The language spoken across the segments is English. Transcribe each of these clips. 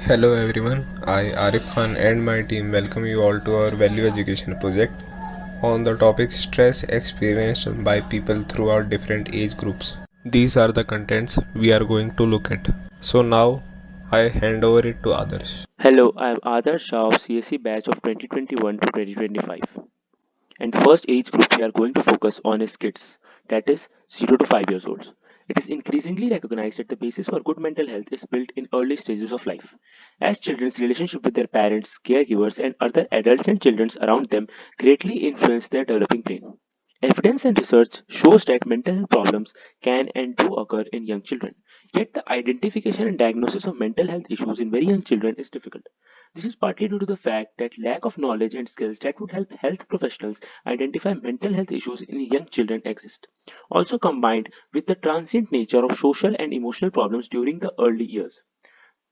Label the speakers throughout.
Speaker 1: Hello everyone, I Arif Khan and my team welcome you all to our value education project on the topic stress experienced by people throughout different age groups. These are the contents we are going to look at. So now I hand over it to Adarsh.
Speaker 2: Hello, I am Adarsh Shah of CSE batch of 2021 to 2025. And first age group we are going to focus on is kids, that is 0 to 5 years old. It is increasingly recognized that the basis for good mental health is built in early stages of life. As children's relationship with their parents, caregivers, and other adults and children around them greatly influence their developing brain. Evidence and research shows that mental health problems can and do occur in young children. Yet the identification and diagnosis of mental health issues in very young children is difficult. This is partly due to the fact that lack of knowledge and skills that would help health professionals identify mental health issues in young children exist. Also combined with the transient nature of social and emotional problems during the early years.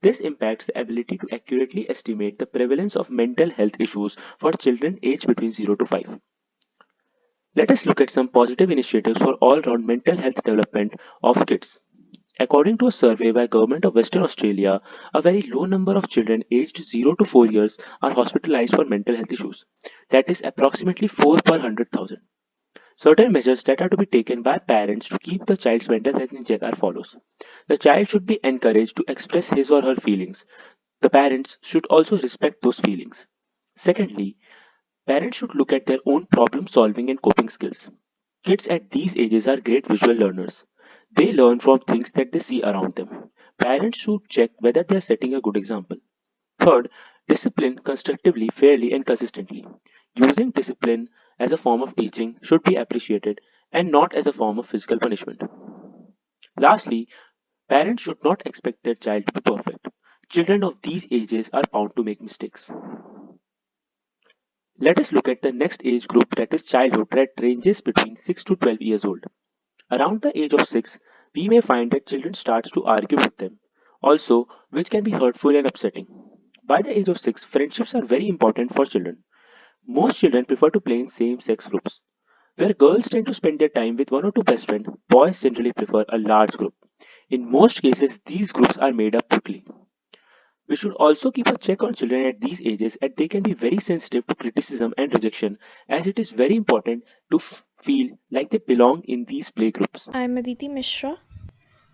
Speaker 2: This impacts the ability to accurately estimate the prevalence of mental health issues for children aged between 0 to 5. Let us look at some positive initiatives for all-round mental health development of kids. According to a survey by Government of Western Australia, a very low number of children aged 0 to 4 years are hospitalized for mental health issues. That is approximately 4 per 100,000. Certain measures that are to be taken by parents to keep the child's mental health in check are follows. The child should be encouraged to express his or her feelings. The parents should also respect those feelings. Secondly, parents should look at their own problem solving and coping skills. Kids at these ages are great visual learners. They learn from things that they see around them. Parents should check whether they are setting a good example. Third, discipline constructively, fairly, and consistently. Using discipline as a form of teaching should be appreciated and not as a form of physical punishment. Lastly, parents should not expect their child to be perfect. Children of these ages are bound to make mistakes. Let us look at the next age group, that is childhood, that ranges between 6 to 12 years old. Around the age of 6, we may find that children start to argue with them, also which can be hurtful and upsetting. By the age of 6, friendships are very important for children. Most children prefer to play in same-sex groups. Where girls tend to spend their time with one or two best friends, boys generally prefer a large group. In most cases, these groups are made up quickly. We should also keep a check on children at these ages as they can be very sensitive to criticism and rejection, as it is very important to feel like they belong in these playgroups.
Speaker 3: I'm Aditi Mishra.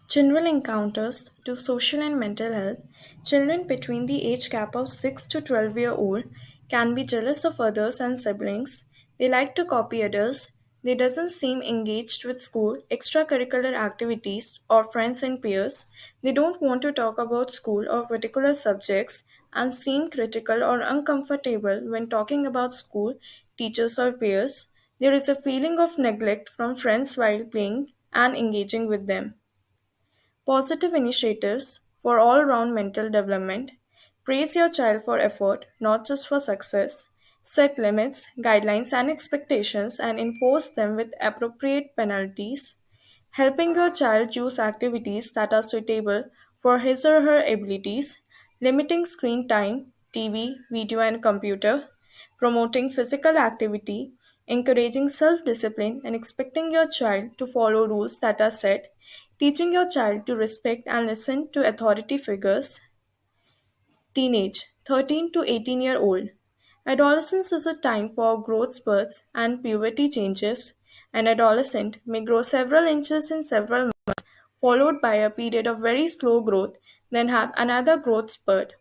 Speaker 3: General encounters to social and mental health. Children between the age gap of 6 to 12-year-old can be jealous of others and siblings. They like to copy others. They doesn't seem engaged with school, extracurricular activities, or friends and peers. They don't want to talk about school or particular subjects and seem critical or uncomfortable when talking about school, teachers, or peers. There is a feeling of neglect from friends while playing and engaging with them. Positive initiatives for all round mental development. Praise your child for effort, not just for success. Set limits, guidelines, and expectations and enforce them with appropriate penalties. Helping your child choose activities that are suitable for his or her abilities. Limiting screen time, TV, video, and computer. Promoting physical activity. Encouraging self discipline and expecting your child to follow rules that are set. Teaching your child to respect and listen to authority figures. Teenage, 13 to 18-year-old. Adolescence is a time for growth spurts and puberty changes. An adolescent may grow several inches in several months, followed by a period of very slow growth, then have another growth spurt.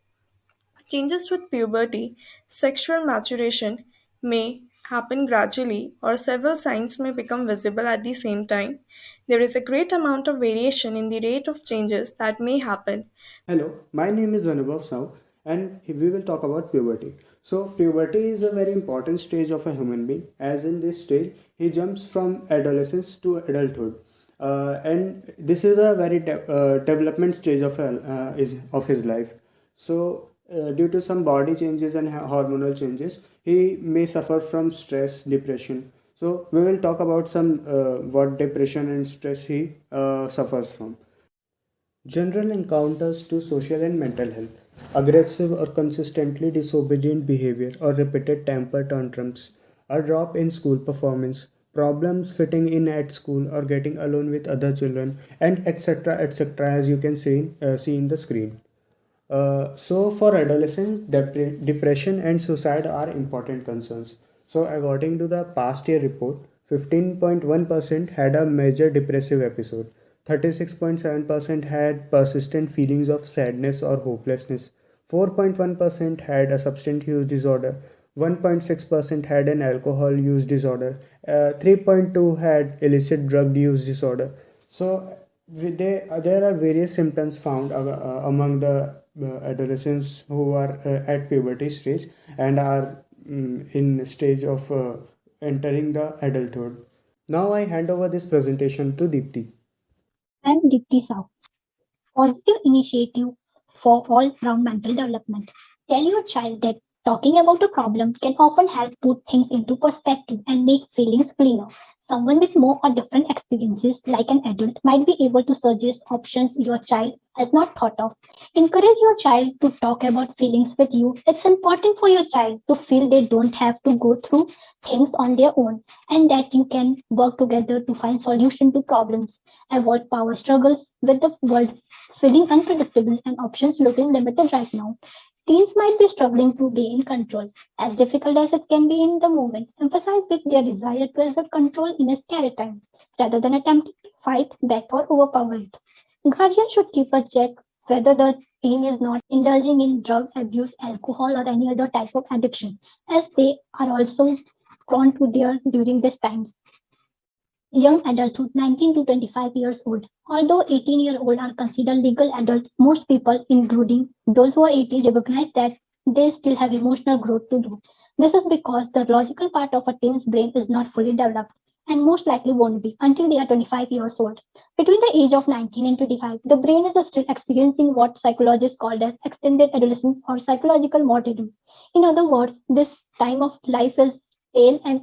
Speaker 3: Changes with puberty, sexual maturation may happen gradually, or several signs may become visible at the same time. There is a great amount of variation in the rate of changes that may happen.
Speaker 4: Hello, my name is Anubhav Sahu and we will talk about puberty. So, puberty is a very important stage of a human being, as in this stage he jumps from adolescence to adulthood. And this is a very development stage of his life. So, due to some body changes and hormonal changes, he may suffer from stress, depression. So, we will talk about some what depression and stress he suffers from. General encounters to social and mental health. Aggressive or consistently disobedient behavior or repeated temper tantrums. A drop in school performance. Problems fitting in at school or getting alone with other children, and etc. etc. as you can see in the screen. So, for adolescents, depression and suicide are important concerns. So, according to the past year report, 15.1% had a major depressive episode, 36.7% had persistent feelings of sadness or hopelessness, 4.1% had a substance use disorder, 1.6% had an alcohol use disorder, 3.2 had illicit drug use disorder. So, there are various symptoms found among the adolescents who are at puberty stage and are in stage of entering the adulthood. Now I hand over this presentation to Deepti.
Speaker 5: I'm Dipti Sahu. Positive initiative for all round mental development. Tell your child that talking about a problem can often help put things into perspective and make feelings clearer. Someone with more or different experiences, like an adult, might be able to suggest options your child has not thought of. Encourage your child to talk about feelings with you. It's important for your child to feel they don't have to go through things on their own and that you can work together to find solution to problems. Avoid power struggles with the world feeling unpredictable and options looking limited right now. Teens might be struggling to be in control, as difficult as it can be in the moment. Emphasize with their desire to assert control in a scary time, rather than attempting to fight back or overpower it. Guardians should keep a check whether the teen is not indulging in drug abuse, alcohol, or any other type of addiction, as they are also prone to their during these times. Young adulthood 19 to 25 years old. Although 18-year-old are considered legal adult, most people, including those who are 18, recognize that they still have emotional growth to do. This is because the logical part of a teen's brain is not fully developed and most likely won't be until they are 25 years old. Between the age of 19 and 25, the brain is still experiencing what psychologists call as extended adolescence or psychological martyrdom. In other words, this time of life is tail and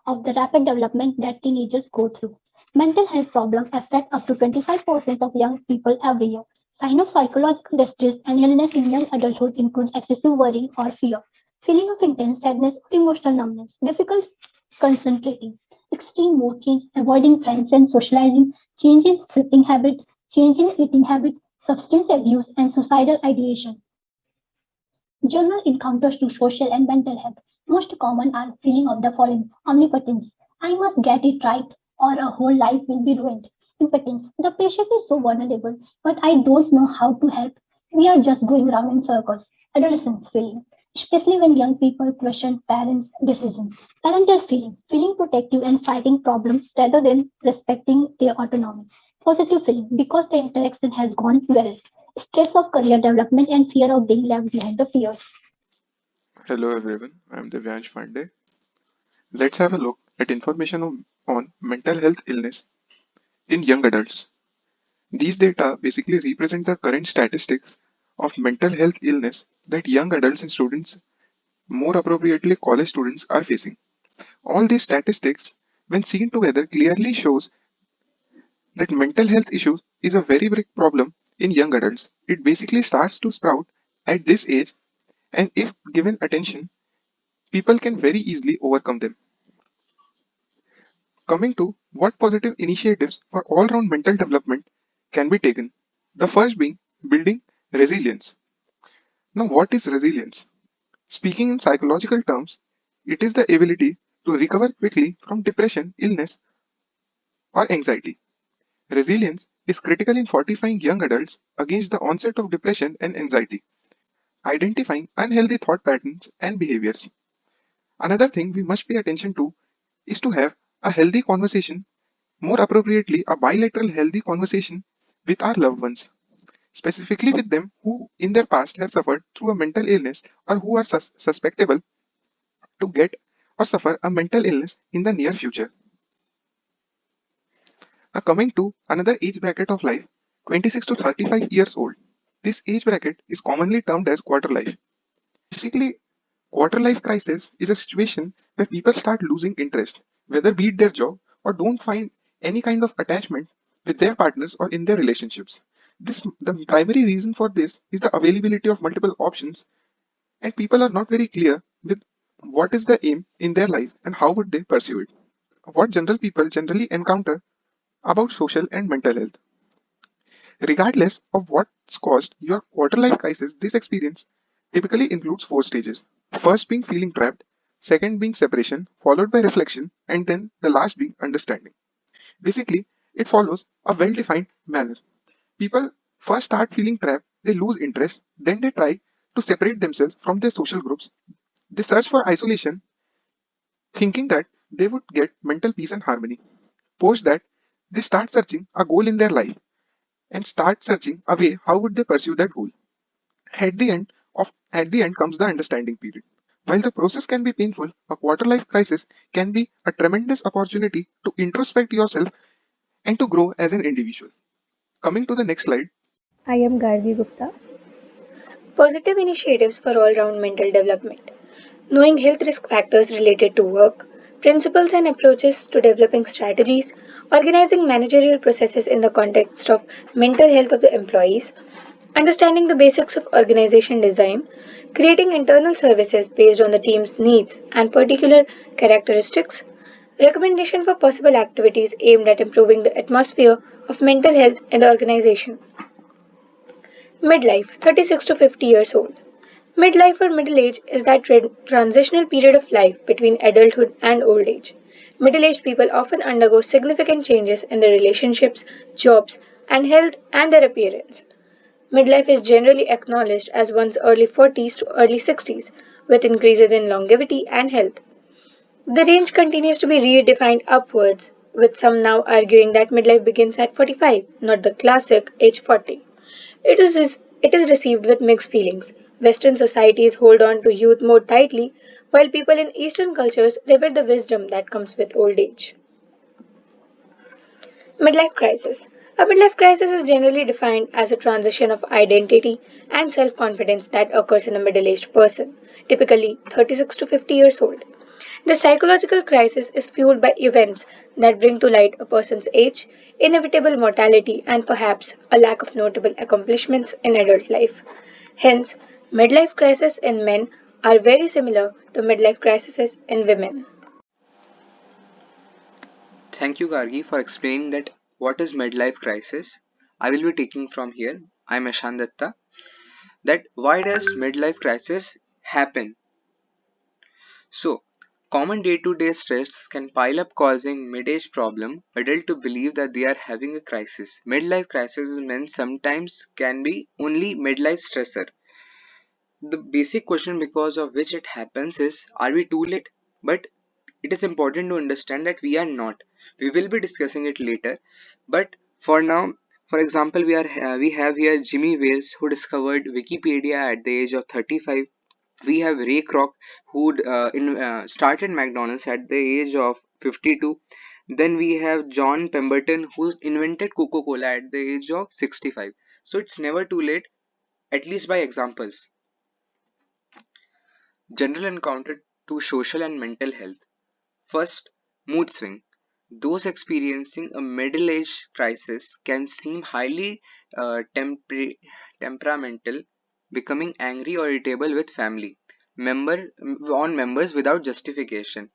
Speaker 5: of the rapid development that teenagers go through. Mental health problems affect up to 25% of young people every year. Signs of psychological distress and illness in young adulthood include excessive worry or fear, feeling of intense sadness or emotional numbness, difficult concentrating, extreme mood change, avoiding friends and socializing, change in sleeping habits, change in eating habits, substance abuse, and suicidal ideation. General encounters to social and mental health. Most common are feeling of the following: omnipotence, I must get it right or a whole life will be ruined. Impotence, the patient is so vulnerable, but I don't know how to help. We are just going round in circles. Adolescence feeling, especially when young people question parents' decisions. Parental feeling, feeling protective and fighting problems rather than respecting their autonomy. Positive feeling, because the interaction has gone well. Stress of career development and fear of being left behind the fears.
Speaker 6: Hello everyone, I'm Divyansh Pandey. Let's have a look at information on mental health illness in young adults. These data basically represent the current statistics of mental health illness that young adults and students, more appropriately college students, are facing. All these statistics, when seen together, clearly shows that mental health issues is a very big problem in young adults. It basically starts to sprout at this age, and if given attention, people can very easily overcome them. Coming to what positive initiatives for all round mental development can be taken. The first being building resilience. Now, what is resilience? Speaking in psychological terms, it is the ability to recover quickly from depression, illness, or anxiety. Resilience is critical in fortifying young adults against the onset of depression and anxiety, identifying unhealthy thought patterns and behaviors. Another thing we must pay attention to is to have a healthy conversation, more appropriately, a bilateral healthy conversation with our loved ones, specifically with them who in their past have suffered through a mental illness or who are susceptible to get or suffer a mental illness in the near future. Now, coming to another age bracket of life, 26 to 35 years old. This age bracket is commonly termed as quarter life. Basically, quarter life crisis is a situation where people start losing interest, whether be it their job or don't find any kind of attachment with their partners or in their relationships. The primary reason for this is the availability of multiple options, and people are not very clear with what is the aim in their life and how would they pursue it. What general people generally encounter about social and mental health. Regardless of what's caused your quarter life crisis, this experience typically includes four stages. First being feeling trapped, second being separation, followed by reflection, and then the last being understanding. Basically, it follows a well defined manner. People first start feeling trapped, they lose interest, then they try to separate themselves from their social groups. They search for isolation, thinking that they would get mental peace and harmony. Post that, they start searching a goal in their life and start searching a way how would they pursue that goal. At the end comes the understanding period. While the process can be painful, a quarter life crisis can be a tremendous opportunity to introspect yourself and to grow as an individual. Coming to the next slide.
Speaker 7: I am Gargi Gupta.
Speaker 8: Positive initiatives for all round mental development. Knowing health risk factors related to work, principles and approaches to developing strategies, organizing managerial processes in the context of mental health of the employees, understanding the basics of organization design, creating internal services based on the team's needs and particular characteristics, recommendation for possible activities aimed at improving the atmosphere of mental health in the organization. Midlife, 36 to 50 years old. Midlife or middle age is that transitional period of life between adulthood and old age. Middle aged people often undergo significant changes in their relationships, jobs, and health and their appearance. Midlife is generally acknowledged as one's early 40s to early 60s, with increases in longevity and health. The range continues to be redefined upwards, with some now arguing that midlife begins at 45, not the classic age 40. It is received with mixed feelings. Western societies hold on to youth more tightly, while people in Eastern cultures revere the wisdom that comes with old age. Midlife crisis. A midlife crisis is generally defined as a transition of identity and self confidence that occurs in a middle aged person, typically 36 to 50 years old. The psychological crisis is fueled by events that bring to light a person's age, inevitable mortality, and perhaps a lack of notable accomplishments in adult life. Hence, midlife crises in men are very similar to midlife crises in women.
Speaker 9: Thank you, Gargi, for explaining that what is midlife crisis. I will be taking from here. I'm Ashandatta. That why does midlife crisis happen? So, common day-to-day stress can pile up causing mid-age problem adult to believe that they are having a crisis. Midlife crisis is meant sometimes can be only midlife stressor. The basic question because of which it happens is are we too late? But it is important to understand that we are not. We will be discussing it later. But for now, for example, we have here Jimmy Wales who discovered Wikipedia at the age of 35. We have Ray Kroc who started McDonald's at the age of 52. Then we have John Pemberton who invented Coca-Cola at the age of 65. So it's never too late, at least by examples. General encounter to social and mental health. First, mood swing. Those experiencing a middle age crisis can seem highly temperamental, becoming angry or irritable with family members without justification.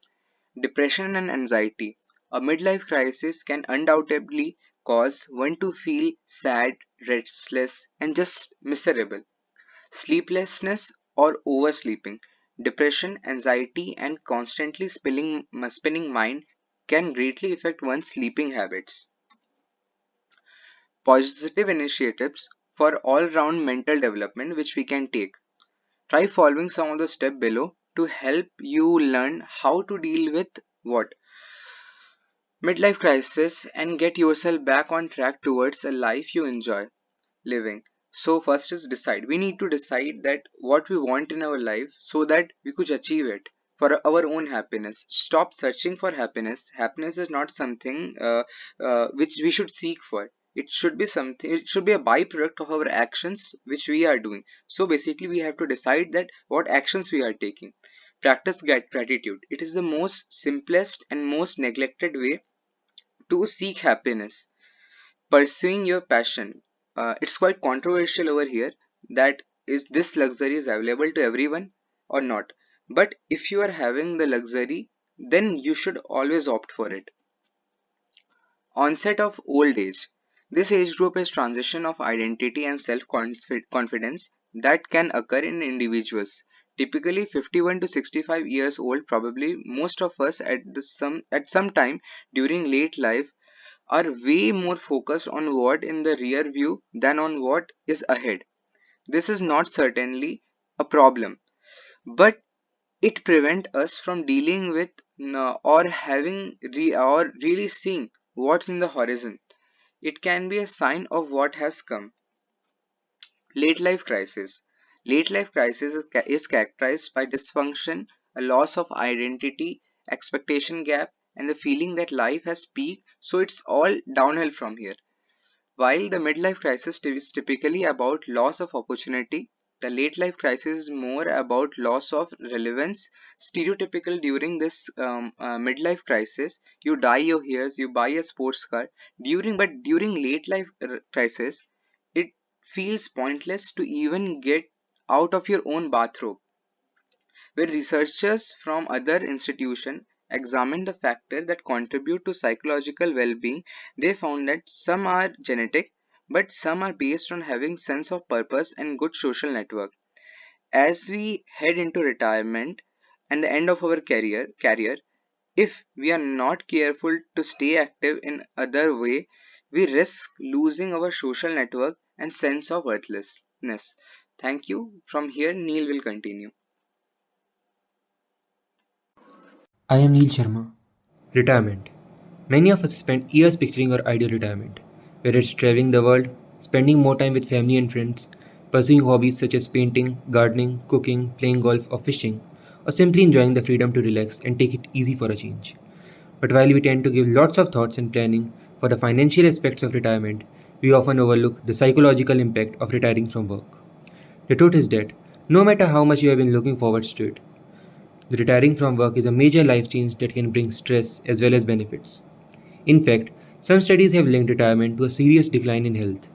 Speaker 9: Depression and anxiety. A midlife crisis can undoubtedly cause one to feel sad, restless, and just miserable. Sleeplessness or oversleeping. Depression, anxiety, and constantly spinning mind can greatly affect one's sleeping habits. Positive initiatives for all round mental development which we can take. Try following some of the steps below to help you learn how to deal with what? Midlife crisis and get yourself back on track towards a life you enjoy living. So first is decide. We need to decide that what we want in our life so that we could achieve it for our own happiness. Stop searching for happiness. Happiness is not something which we should seek for. It should be something. It should be a byproduct of our actions which we are doing. So basically, we have to decide that what actions we are taking. Practice gratitude. It is the most simplest and most neglected way to seek happiness. Pursuing your passion. It's quite controversial over here that is this luxury is available to everyone or not. But if you are having the luxury, then you should always opt for it. Onset of old age. This age group is transition of identity and self-confidence that can occur in individuals. Typically 51 to 65 years old, probably most of us at some time during late life are way more focused on what in the rear view than on what is ahead. This is not certainly a problem, but it prevents us from dealing with or or really seeing what's in the horizon. It can be a sign of what has come. Late life crisis. Late life crisis is characterized by dysfunction, a loss of identity, expectation gap, and the feeling that life has peaked, so it's all downhill from here. While the midlife crisis is typically about loss of opportunity, the late life crisis is more about loss of relevance. Stereotypical during this midlife crisis, you dye your hairs, you buy a sports car. During late life crisis, it feels pointless to even get out of your own bathrobe. Where researchers from other institutions examined the factors that contribute to psychological well-being, they found that some are genetic, but some are based on having sense of purpose and good social network. As we head into retirement and the end of our career, if we are not careful to stay active in other way, we risk losing our social network and sense of worthlessness. Thank you. From here, Neil will continue.
Speaker 10: I am Neil Sharma. Retirement. Many of us spend years picturing our ideal retirement, whether it's traveling the world, spending more time with family and friends, pursuing hobbies such as painting, gardening, cooking, playing golf, or fishing, or simply enjoying the freedom to relax and take it easy for a change. But while we tend to give lots of thoughts and planning for the financial aspects of retirement, we often overlook the psychological impact of retiring from work. The truth is that no matter how much you have been looking forward to it, the retiring from work is a major life change that can bring stress as well as benefits. In fact, some studies have linked retirement to a serious decline in health.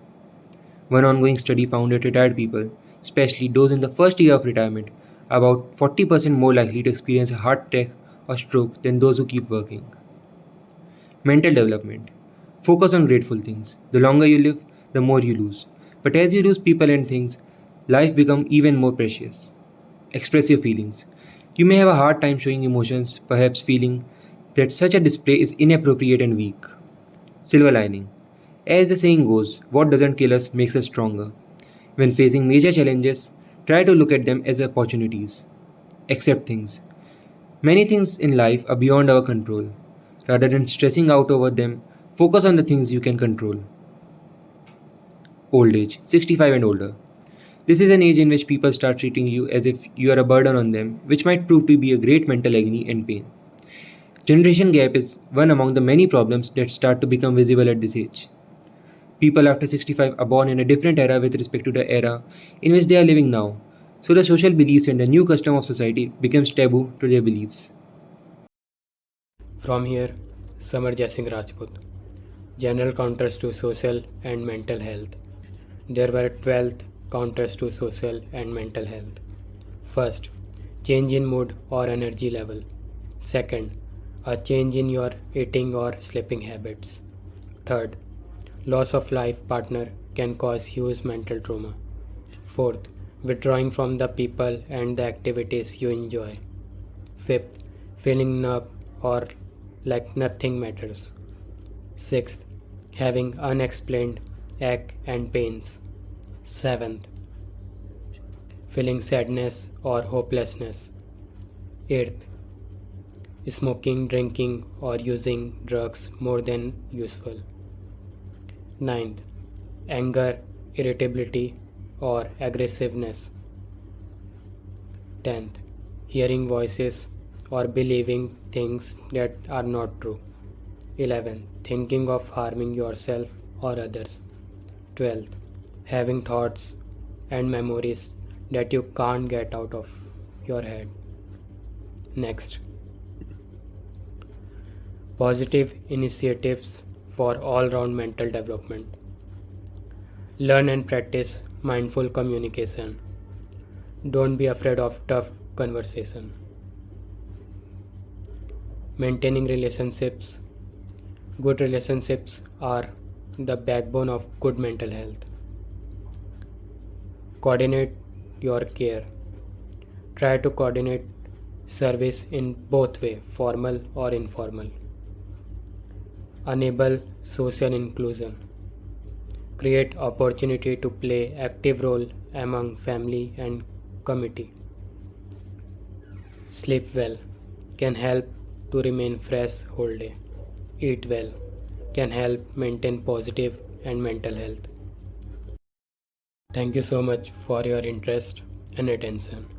Speaker 10: One ongoing study found that retired people, especially those in the first year of retirement, are about 40% more likely to experience a heart attack or stroke than those who keep working. Mental development. Focus on grateful things. The longer you live, the more you lose. But as you lose people and things, life becomes even more precious. Express your feelings. You may have a hard time showing emotions, perhaps feeling that such a display is inappropriate and weak. Silver lining. As the saying goes, what doesn't kill us makes us stronger. When facing major challenges, try to look at them as opportunities. Accept things. Many things in life are beyond our control. Rather than stressing out over them, focus on the things you can control. Old age, 65 and older. This is an age in which people start treating you as if you are a burden on them, which might prove to be a great mental agony and pain. Generation gap is one among the many problems that start to become visible at this age. People after 65 are born in a different era with respect to the era in which they are living now, so the social beliefs and the new custom of society becomes taboo to their beliefs.
Speaker 11: From here, Samarjay Singh Rajput. General counters to social and mental health. There were 12 counters to social and mental health. First, change in mood or energy level. Second, a change in your eating or sleeping habits. Third, loss of life partner can cause huge mental trauma. Fourth, withdrawing from the people and the activities you enjoy. Fifth, feeling numb or like nothing matters. Sixth, having unexplained ache and pains. Seventh, feeling sadness or hopelessness. Eighth, smoking, drinking, or using drugs more than useful. Ninth, anger, irritability, or aggressiveness. 10th, hearing voices or believing things that are not true. 11th, thinking of harming yourself or others. 12th, having thoughts and memories that you can't get out of your head. Next, positive initiatives for all-round mental development. Learn and practice mindful communication. Don't be afraid of tough conversation. Maintaining relationships. Good relationships are the backbone of good mental health. Coordinate your care. Try to coordinate service in both way, formal or informal. Enable social inclusion. Create opportunity to play active role among family and community. Sleep well can help to remain fresh whole day. Eat well can help maintain positive and mental health. Thank you so much for your interest and attention.